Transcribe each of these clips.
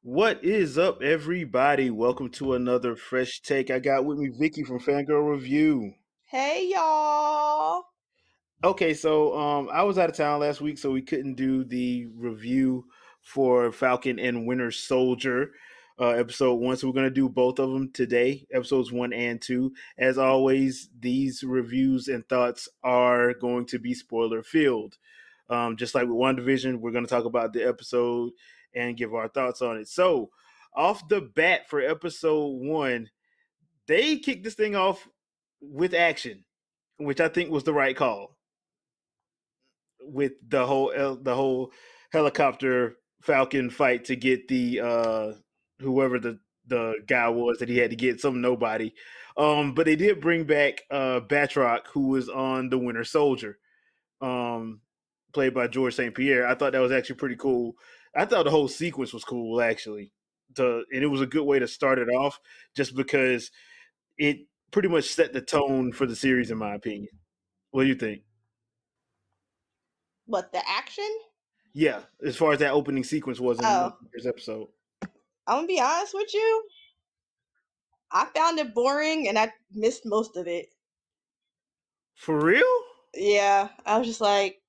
What is up, everybody? Welcome to another fresh take. I got with me Vicky from Fangirl Review. Hey y'all. Okay, so I was out of town last week, so we couldn't do the review for Falcon and Winter Soldier episode one. So we're gonna do both of them today, episodes 1 and 2. As always, these reviews and thoughts are going to be spoiler filled. Just like with WandaVision, we're gonna talk about the episode and give our thoughts on it. So off the bat for episode one, they kicked this thing off with action, which I think was the right call with the whole helicopter Falcon fight to get the whoever the guy was that he had to get, some nobody. But they did bring back Batroc, who was on the Winter Soldier, um, played by George St. Pierre. I thought that was actually pretty cool. I thought the whole sequence was cool, actually. And it was a good way to start it off, just because it pretty much set the tone for the series, in my opinion. What do you think? What, the action? Yeah, as far as that opening sequence was in the Oh, first episode. I'm gonna be honest with you. I found it boring and I missed most of it. For real? Yeah, I was just like,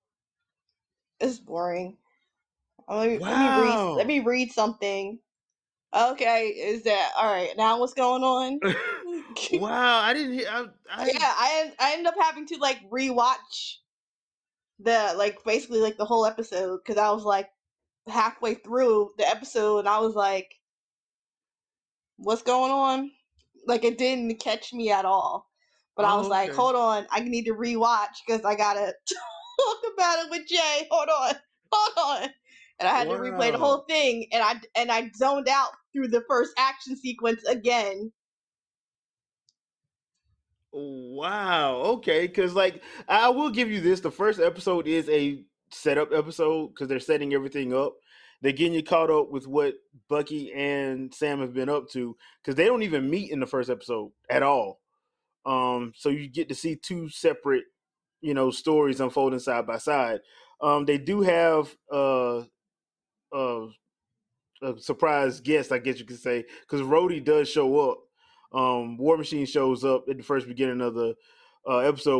it's boring. Let Wow. me read something. Okay, is that all right? Now what's going on? Yeah, Wow, I didn't hear. I ended up having to like rewatch the like basically like the whole episode because I was like halfway through the episode and I was like, what's going on? Like it didn't catch me at all. But I was Oh, like, okay. hold on, I need to rewatch because I gotta talk about it with Jay. Hold on. And I had to replay the Wow. whole thing, and I zoned out through the first action sequence again. Wow. Okay. Because, like, I will give you this. The first episode is a setup episode because they're setting everything up. They're getting you caught up with what Bucky and Sam have been up to because they don't even meet in the first episode at all. So you get to see two separate, stories unfolding side by side. They do have uh, a surprise guest, I guess you could say, because Rhodey does show up. War Machine shows up at the first beginning of the episode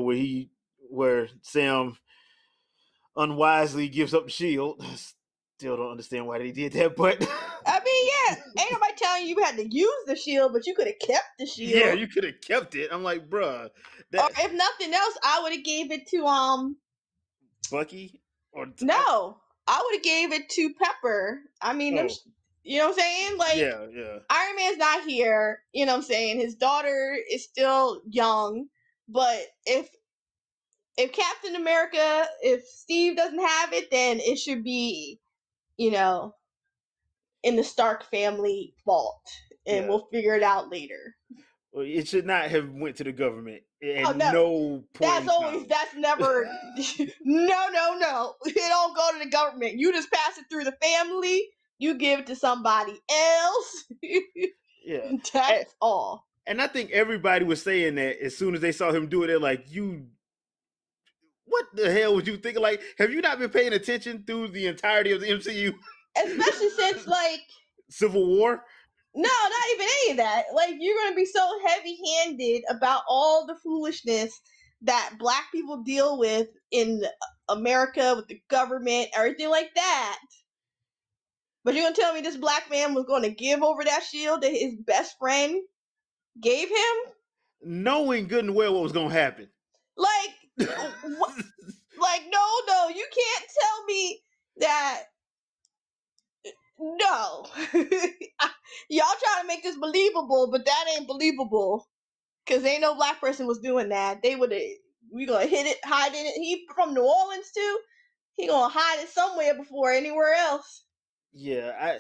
where Sam unwisely gives up the shield. Still don't understand why they did that, but I mean, yeah, ain't nobody telling you had to use the shield, but you could have kept the yeah, shield. you could have kept it. I'm like, bruh, Or that if nothing else, I would have gave it to Bucky or no, I would have gave it to Pepper. I mean, oh you know what I'm saying? Like yeah, yeah. Iron Man's not here. You know what I'm saying? His daughter is still young, but if Captain America, if Steve doesn't have it, then it should be, you know, in the Stark family vault, and Yeah. we'll figure it out later. Well, it should not have went to the government at Oh no, no point in time. that's never. No. It don't go to the government. You just pass it through the family. You give it to somebody else. Yeah. And, That's all. and I think everybody was saying that as soon as they saw him do it, they're like, what the hell was you thinking? Like, have you not been paying attention through the entirety of the MCU? Especially since like Civil War? no, not even any of that. Like you're gonna be so heavy handed about all the foolishness that black people deal with in America with the government, everything like that. But you're gonna tell me this black man was gonna give over that shield that his best friend gave him? Knowing good and well what was going to happen. Like, what? Like, no, you can't tell me that. No, y'all trying to make this believable, but that ain't believable. Cause ain't no black person was doing that. They would have. We gonna hit it, hide it. He from New Orleans too. He gonna hide it somewhere before anywhere else. Yeah,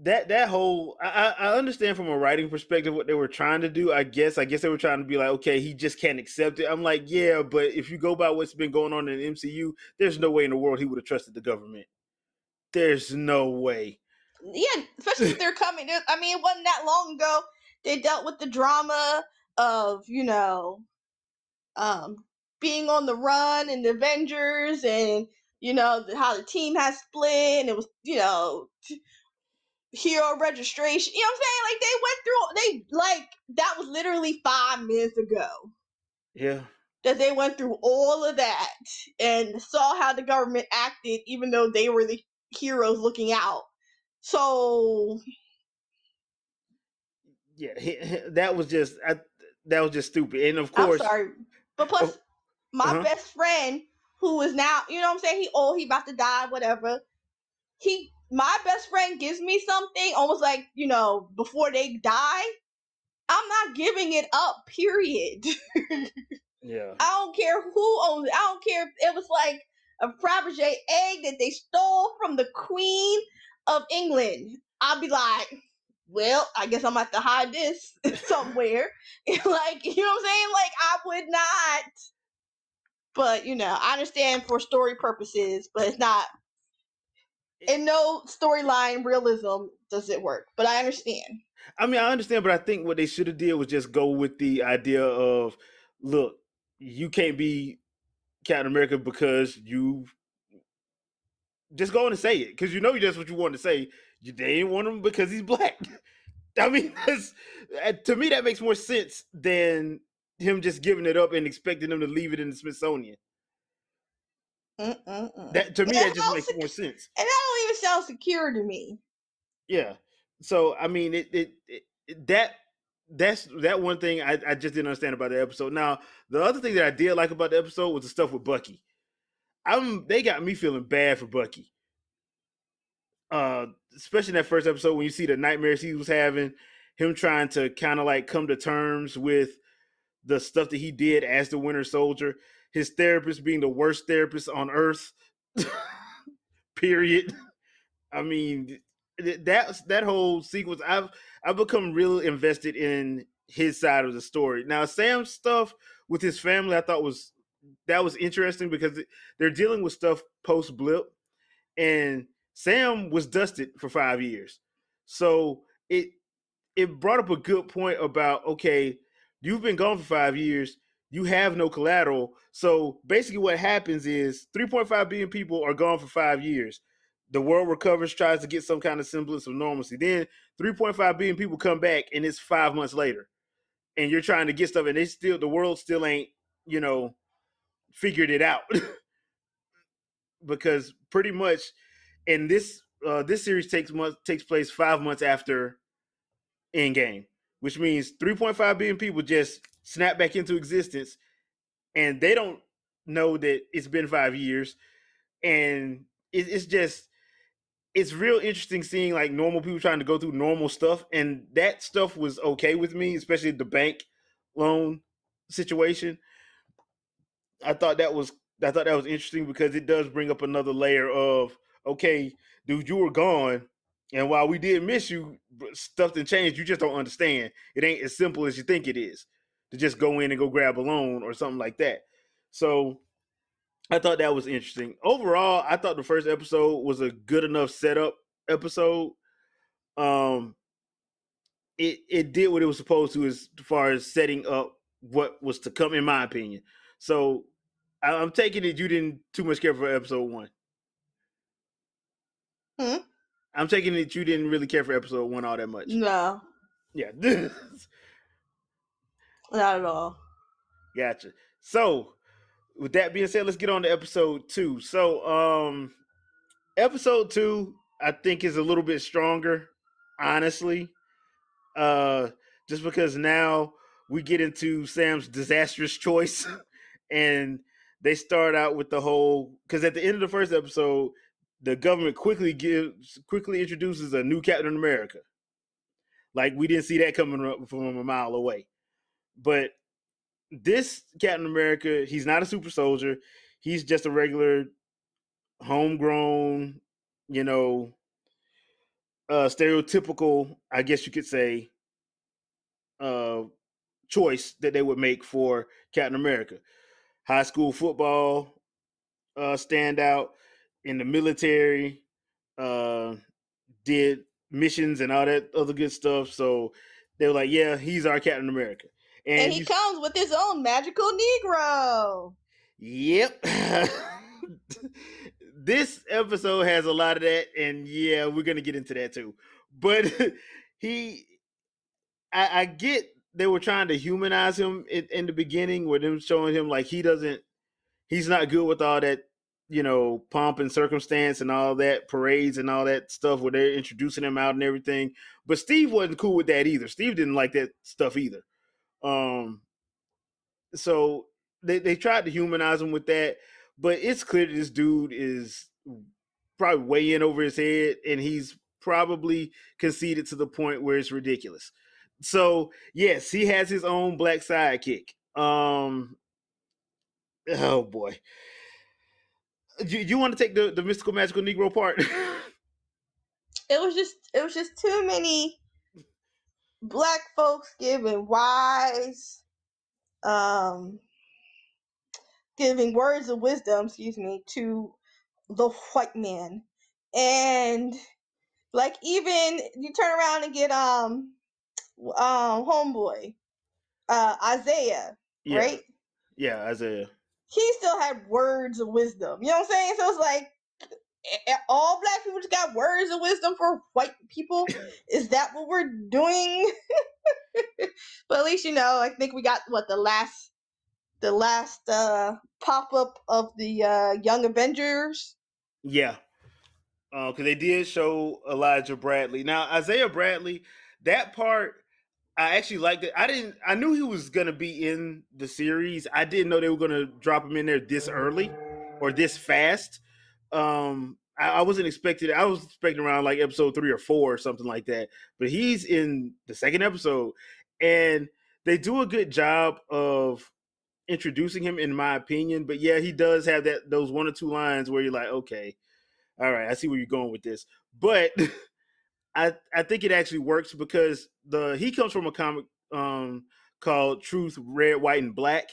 that whole I understand from a writing perspective what they were trying to do. I guess they were trying to be like, okay, he just can't accept it. I'm like, yeah, but if you go by what's been going on in the MCU, there's no way in the world he would have trusted the government. There's no way. Yeah, especially if they're coming. I mean, it wasn't that long ago. They dealt with the drama of um, being on the run and the Avengers, and how the team has split, and it was hero registration. You know what I'm saying? Like they went through that was literally 5 minutes ago Yeah. that they went through all of that and saw how the government acted, even though they were the heroes looking out. So Yeah, that was just stupid. And of I'm course, sorry, but plus my uh-huh. best friend who is now, you know what I'm saying? He about to die, whatever. My best friend gives me something almost like, before they die. I'm not giving it up, period. Yeah. I don't care who owns it. I don't care if it was like a Fabergé egg that they stole from the Queen of England. I'll be like, well, I guess I'm gonna have to hide this somewhere. Like, you know what I'm saying? Like, I would not. But, I understand for story purposes, but it's not. In no storyline realism does it work. But I understand. I mean, I understand, but I think what they should have did was just go with the idea of, look, you can't be Captain America because you just go in and say it because you know that's what you want to say. They didn't want him because he's black. I mean, to me that makes more sense than him just giving it up and expecting them to leave it in the Smithsonian. Mm-mm-mm. That to me that just makes more sense. And that don't even sound secure to me. Yeah. So I mean, that's that one thing I just didn't understand about the episode. Now the other thing that I did like about the episode was the stuff with Bucky. They got me feeling bad for Bucky. Especially in that first episode when you see the nightmares he was having, him trying to kind of like come to terms with the stuff that he did as the Winter Soldier, his therapist being the worst therapist on earth. Period. I mean, that whole sequence. I've become real invested in his side of the story. Now, Sam's stuff with his family, I thought was interesting because they're dealing with stuff post blip, and Sam was dusted for 5 years, so it brought up a good point about, okay, you've been gone for 5 years, you have no collateral. So basically, what happens is 3.5 billion people are gone for 5 years. The world recovers, tries to get some kind of semblance of normalcy. Then 3.5 billion people come back, and it's 5 months later, and you're trying to get stuff, and the world still ain't, you know, figured it out. Because pretty much in this series takes place 5 months after Endgame, which means 3.5 billion people just snap back into existence, and they don't know that it's been 5 years. And it's real interesting seeing like normal people trying to go through normal stuff, and that stuff was okay with me, especially the bank loan situation. I thought that was interesting because it does bring up another layer of, okay, dude, you were gone, and while we did miss you, stuff didn't change. You just don't understand. It ain't as simple as you think it is to just go in and go grab a loan or something like that. So I thought that was interesting. Overall, I thought the first episode was a good enough setup episode. Um, it did what it was supposed to as far as setting up what was to come, in my opinion. So I'm taking it you didn't too much care for episode one. Hmm? I'm taking it you didn't really care for episode one all that much. No, Yeah. not at all. Gotcha. So with that being said, let's get on to episode two. So episode two I think is a little bit stronger, honestly. Uh just because now we get into Sam's disastrous choice and they start out with the whole, because at the end of the first episode the government quickly introduces a new Captain America. Like we didn't see that coming from a mile away. But this Captain America, he's not a super soldier. He's just a regular homegrown, you know, stereotypical, I guess you could say, uh, choice that they would make for Captain America. High school football standout, in the military, uh, did missions and all that other good stuff. So they were like, yeah, he's our Captain America. And And he you, comes with his own magical Negro. yep. This episode has a lot of that, and yeah, we're gonna get into that too. but he, I get they were trying to humanize him in the beginning, with them showing him like he's not good with all that, pomp and circumstance and all that parades and all that stuff where they're introducing him out and everything. But Steve wasn't cool with that either. Steve didn't like that stuff either. Um, so they tried to humanize him with that, but it's clear that this dude is probably way in over his head, and he's probably conceited to the point where it's ridiculous. So yes, he has his own black sidekick. Oh boy, you want to take the mystical magical Negro part? It was just too many black folks um giving words of wisdom, excuse me, to the white man. And like, even you turn around and get homeboy, Isaiah, Yeah, right? yeah, Isaiah. He still had words of wisdom. You know what I'm saying? So it's like, all black people just got words of wisdom for white people. Is that what we're doing? But at least, I think we got what the last pop up of the Young Avengers. Yeah, because they did show Elijah Bradley. Now Isaiah Bradley, that part I actually liked it. I knew he was gonna be in the series. I didn't know they were gonna drop him in there this early or this fast. I wasn't expecting. I was expecting around like episode 3 or 4 or something like that. But he's in the second episode, and they do a good job of introducing him, in my opinion. But yeah, he does have those 1 or 2 lines where you're like, okay, all right, I see where you're going with this. But I think it actually works because he comes from a comic called Truth, Red, White, and Black,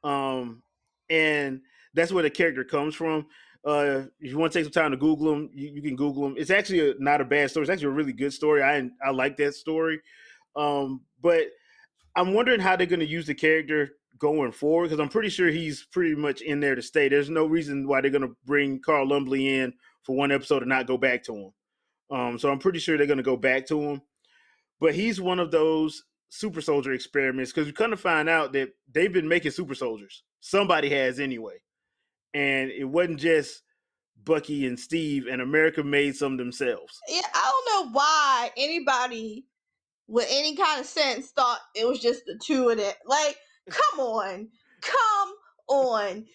and that's where the character comes from. If you want to take some time to Google him, you can Google him. It's actually not a bad story. It's actually a really good story. I like that story, but I'm wondering how they're going to use the character going forward, because I'm pretty sure he's pretty much in there to stay. There's no reason why they're going to bring Carl Lumbly in for one episode and not go back to him. So I'm pretty sure they're going to go back to him. But he's one of those super soldier experiments, because we kind of find out that they've been making super soldiers. Somebody has anyway. And it wasn't just Bucky and Steve, and America made some themselves. Yeah, I don't know why anybody with any kind of sense thought it was just the two of them. Like, come on, come on.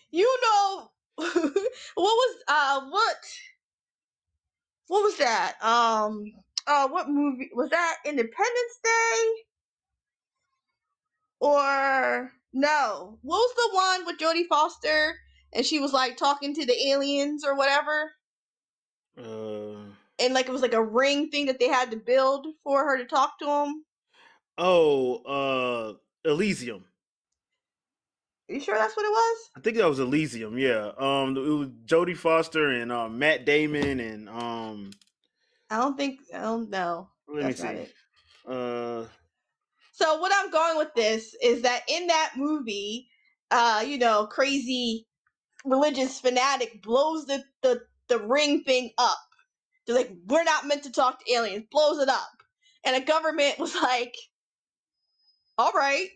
What was what was that? What movie was that? Independence Day or no? What was the one with Jodie Foster and she was like talking to the aliens or whatever? Uh, And like, it was like a ring thing that they had to build for her to talk to them. Elysium. Are you sure that's what it was? I think that was Elysium. Yeah. It was Jodie Foster and Matt Damon and I don't know. let me That's not see. it. Uh, So what I'm going with this is that in that movie, crazy religious fanatic blows the ring thing up. They're like, we're not meant to talk to aliens, blows it up. And the government was like, all right,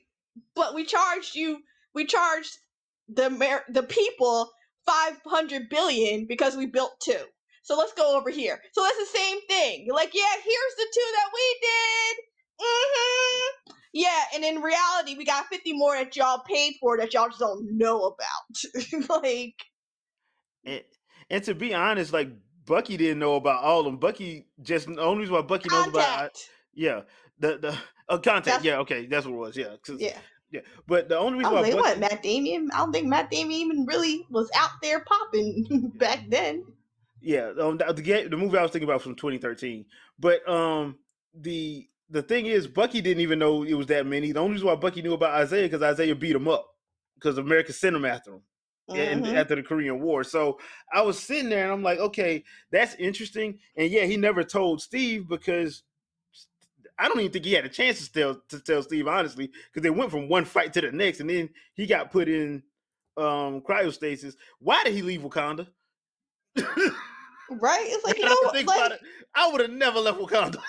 but we charged the people 500 billion because we built two. So let's go over here. So that's the same thing. You're like, yeah, here's the two that we did. Yeah, and in reality, we got 50 more that y'all paid for that y'all just don't know about. Like, and, and to be honest, like Bucky didn't know about all of them. Bucky just the only reason why Bucky knows about Contact. yeah the contact. That's Yeah, okay, that's what it was. Yeah, yeah. yeah. But the only I reason was why like, what, Bucky Matt Damien? I don't think Matt Damien even really was out there popping back then. yeah the movie I was thinking about was from 2013. But the thing is, Bucky didn't even know it was that many. The only reason why Bucky knew about Isaiah because Isaiah beat him up because America sent him after him. And Mm-hmm. after the Korean War. So I was sitting there and I'm like, okay, that's interesting. And yeah, he never told Steve because I don't even think he had a chance to tell Steve, honestly, because they went from one fight to the next, and then he got put in cryostasis. Why did he leave Wakanda? Right? It's like, Now that I think about it, I would have never left Wakanda.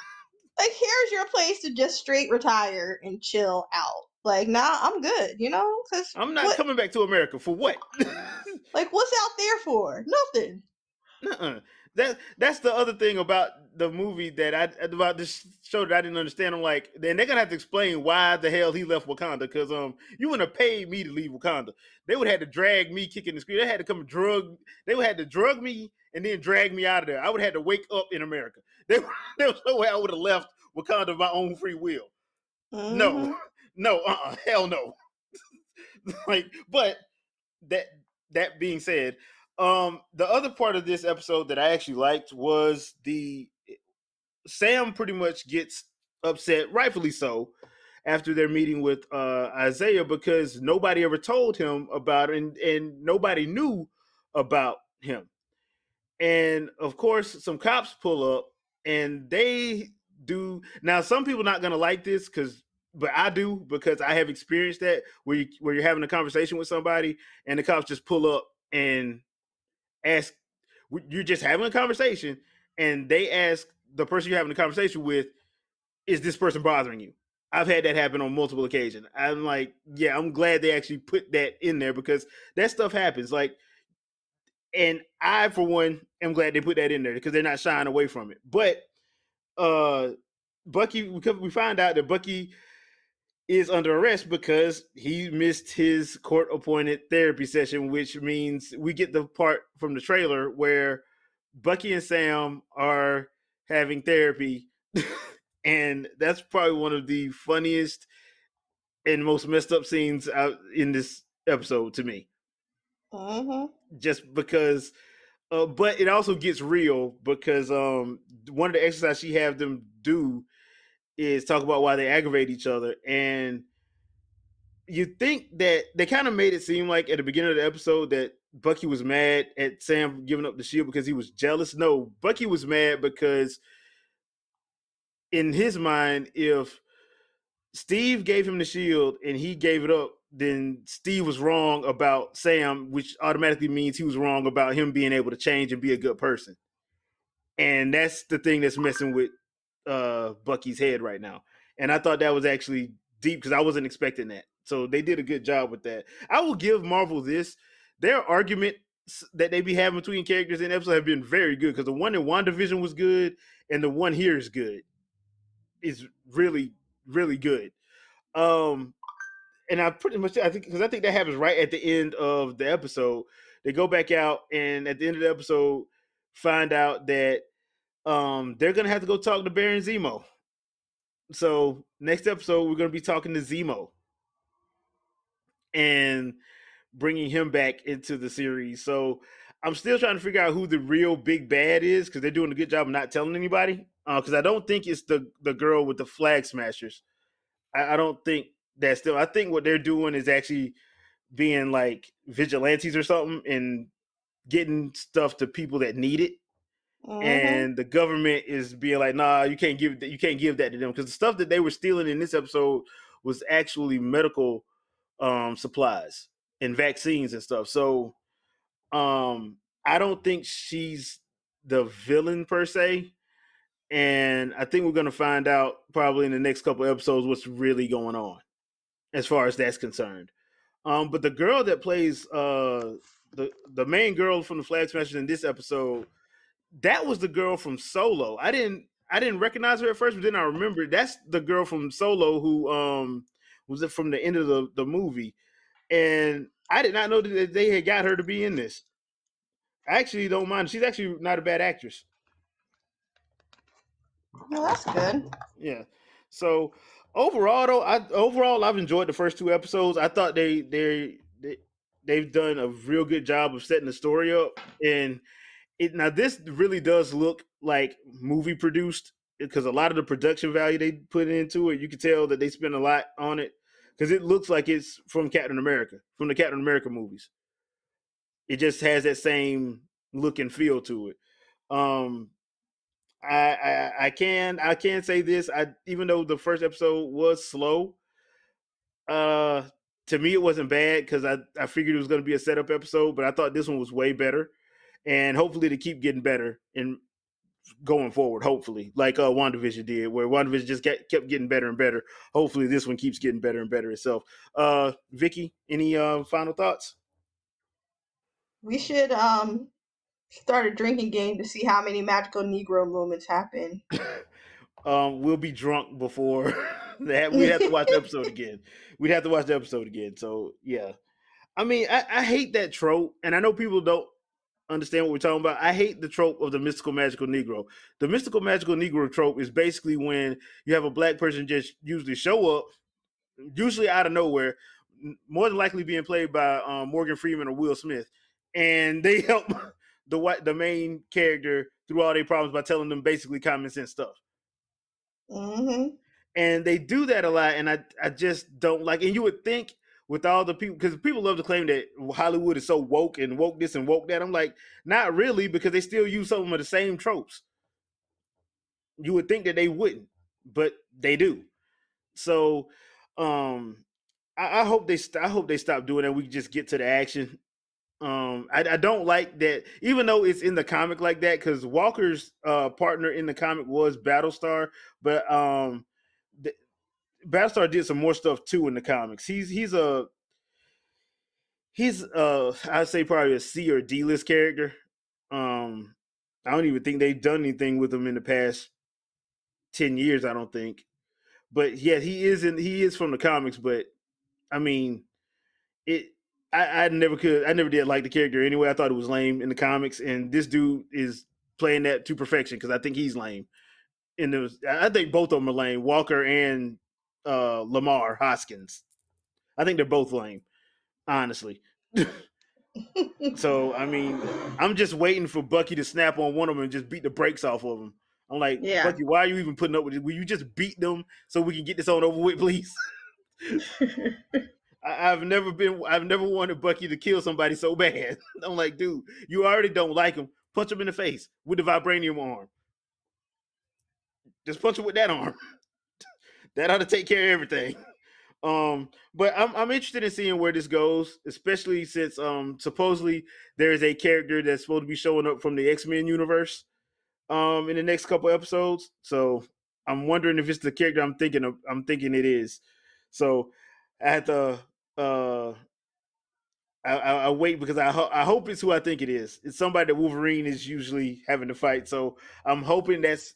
Like, here's your place to just straight retire and chill out. Like, nah, I'm good, you know? Because I'm not what, coming back to America for what? like, what's out there for? Nothing. Nuh-uh. That's the other thing about the movie that I about this show that I didn't understand. I'm like, then they're gonna have to explain why the hell he left Wakanda because you wouldn't have paid me to leave Wakanda. They would have had to drag me kicking the screen. They had to come and drug. They would have had to drug me and then drag me out of there. I would have had to wake up in America. There was no way I would have left Wakanda of my own free will. No, Mm-hmm. no, hell no. Like, but that that being said, the other part of this episode that I actually liked was the Sam pretty much gets upset, rightfully so, after their meeting with Isaiah because nobody ever told him about it and nobody knew about him. And of course, some cops pull up and they do. Now, some people not gonna like this but I do because I have experienced that where you're having a conversation with somebody and the cops just pull up and ask. You're just having a conversation and they ask the person you're having a conversation with, "Is this person bothering you?" I've had that happen on multiple occasions. I'm like, yeah, I'm glad they actually put that in there because that stuff happens. Like, and I, for one, am glad they put that in there because they're not shying away from it. But uh, Bucky, we find out that Bucky is under arrest because he missed his court-appointed therapy session, which means we get the part from the trailer where Bucky and Sam are having therapy, and that's probably one of the funniest and most messed up scenes out in this episode to me. Mm-hmm. Just because but it also gets real because one of the exercises she have them do is talk about why they aggravate each other, and you think that they kind of made it seem like at the beginning of the episode that Bucky was mad at Sam giving up the shield because he was jealous. No, Bucky was mad because in his mind, if Steve gave him the shield and he gave it up, then Steve was wrong about Sam, which automatically means he was wrong about him being able to change and be a good person. And that's the thing that's messing with Bucky's head right now. And I thought that was actually deep because I wasn't expecting that. So they did a good job with that. I will give Marvel this. Their arguments that they be having between characters in episodes have been very good because the one in WandaVision was good and the one here is good. Is really, really good. Um, and I think because I think that happens right at the end of the episode. They go back out and at the end of the episode find out that they're gonna have to go talk to Baron Zemo. So next episode we're gonna be talking to Zemo and bringing him back into the series. So I'm still trying to figure out who the real big bad is because they're doing a good job of not telling anybody. Because I don't think it's the girl with the flag smashers. I don't think that's still. I think what they're doing is actually being like vigilantes or something and getting stuff to people that need it. Mm-hmm. And the government is being like, "Nah, you can't give that to them," because the stuff that they were stealing in this episode was actually medical supplies and vaccines and stuff. So I don't think she's the villain per se, and I think we're going to find out probably in the next couple episodes what's really going on as far as that's concerned. But the girl that plays the main girl from the Flag Smashers in this episode, that was the girl from Solo. I didn't recognize her at first, but then I remember that's the girl from Solo who was it from the end of the movie. And I did not know that they had got her to be in this. I actually don't mind. She's actually not a bad actress. Well, that's good. Yeah. So overall, though, I've enjoyed the first two episodes. I thought they've done a real good job of setting the story up, and now this really does look like movie produced because a lot of the production value they put into it, you can tell that they spent a lot on it because it looks like it's from Captain America, from the Captain America movies. It just has that same look and feel to it. Um, I can say this. I even though the first episode was slow, uh, to me it wasn't bad because I figured it was going to be a setup episode, but I thought this one was way better, and hopefully to keep getting better and going forward. Hopefully, like WandaVision did, where WandaVision just kept getting better and better. Hopefully, this one keeps getting better and better itself. Vikkie, any final thoughts? We should start a drinking game to see how many magical Negro moments happen. We'll be drunk before that. We'd have to watch the episode again. We'd have to watch the episode again. So yeah, I mean, I hate that trope, and I know people don't understand what we're talking about. I hate the trope of the mystical magical Negro. The mystical magical Negro trope is basically when you have a black person just usually show up, usually out of nowhere, more than likely being played by Morgan Freeman or Will Smith, and they help the main character through all their problems by telling them basically common sense stuff. Mm-hmm. And they do that a lot, and I just don't like. And you would think with all the people, because people love to claim that Hollywood is so woke and woke this and woke that. I'm like, not really, because they still use some of the same tropes. You would think that they wouldn't, but they do. So, I hope I hope they stop doing that. We just get to the action. I don't like that, even though it's in the comic like that, because Walker's partner in the comic was Battlestar, but Battlestar did some more stuff too in the comics. He's I'd say probably a C or D list character. I don't even think they've done anything with him in the past 10 years. I don't think, but yeah, he is from the comics. But I mean, it. I never did like the character anyway. I thought it was lame in the comics, and this dude is playing that to perfection because I think he's lame. And I think both of them are lame. Walker and Lamar Hoskins. I think they're both lame, honestly. So I mean, I'm just waiting for Bucky to snap on one of them and just beat the brakes off of him. I'm like, Yeah. Bucky, why are you even putting up with it? Will you just beat them so we can get this on over with, please? I've never wanted Bucky to kill somebody so bad. I'm like, dude, you already don't like him. Punch him in the face with the vibranium arm. Just punch him with that arm. That ought to take care of everything. But I'm interested in seeing where this goes, especially since supposedly there is a character that's supposed to be showing up from the X-Men universe in the next couple episodes. So I'm wondering if it's the character I'm thinking of. I'm thinking it is. So I have to I wait because I hope it's who I think it is. It's somebody that Wolverine is usually having to fight. So I'm hoping that's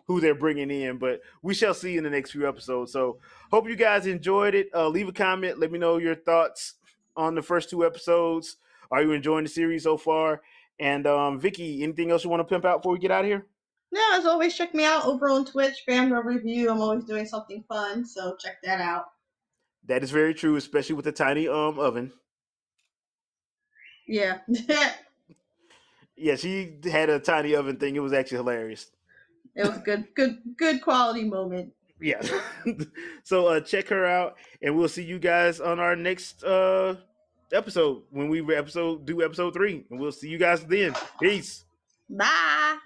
who they're bringing in, but we shall see in the next few episodes. So hope you guys enjoyed it. Leave a comment. Let me know your thoughts on the first two episodes. Are you enjoying the series so far? And Vikkie, anything else you want to pimp out before we get out of here? No, as always, check me out over on Twitch, Fandom Review. I'm always doing something fun, so check that out. That is very true, especially with the tiny oven. Yeah. Yeah, she had a tiny oven thing. It was actually hilarious. It was good quality moment. Yeah. So check her out, and we'll see you guys on our next episode when we do episode 3, and we'll see you guys then. Peace. Bye.